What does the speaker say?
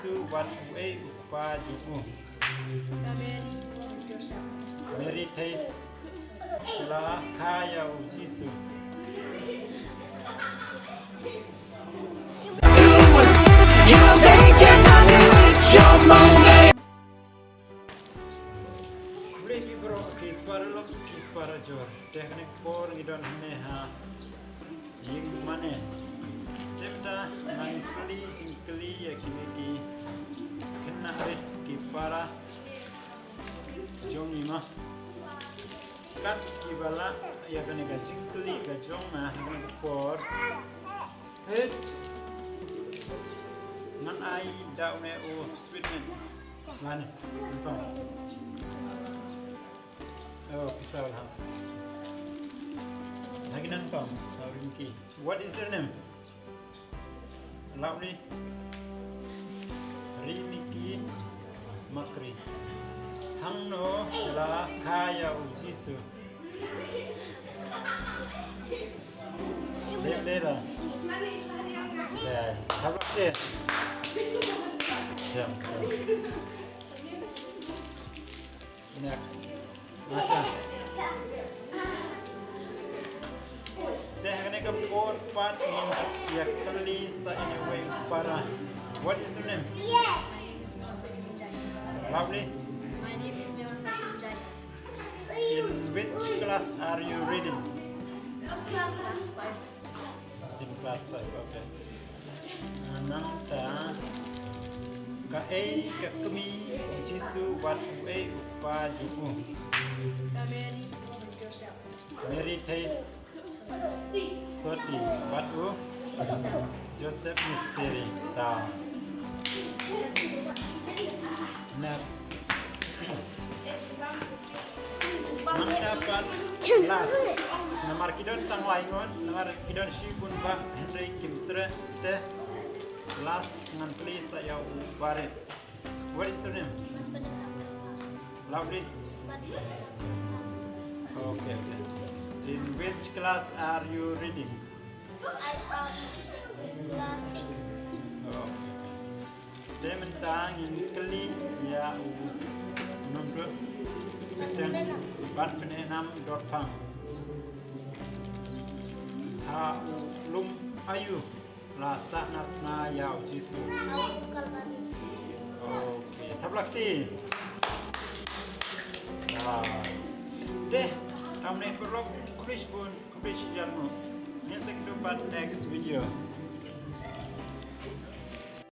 Jisu wat ue upa juku. Mary Tais la kaya u Jisu. Boleh kibro kipar lo kipar jor. Teknik por ngidon neha. Ying mane. Temda man keli ya kini kena rit kipara jong ima. Kat kibala ya kene ga jingkeli ga jong na hang por. Hit. Nan ai dau ne o sweetness. Mana? Entah. Oh, pisau lah. Lagi nonton, Rinki. What is your name? Loudly. Rimiki Makri. Hangno la kaya ujisu. Lera. Dan, apa dia? Jam. Next. Makan. Teh kena ke pot pat ya kali sa anyway para. What is your name? Lovely. My name is Mewasa Ujai. In which class are you reading? Class 5. In class 5, okay. Nanta ka A ka kami Jisu wat ue upa juku. Mary Tais Soti wat u Joseph Misteri ta. Next. Mendapat kelas nomor kidon tang laingon nomor kidon si pun Pak Henry Kimtre teh kelas ngantri saya baret. What is your name? Lovely. Okay. In which class are you reading? I am class 6. Oh. Dia mentang in keli ya nombor dan bat penenam dorpang. Ha lum ayu rasa natna yau Jisu. Okey, tablakti. Deh, kami perlu kulis pun kulis jalmu. Ini sekitar next video.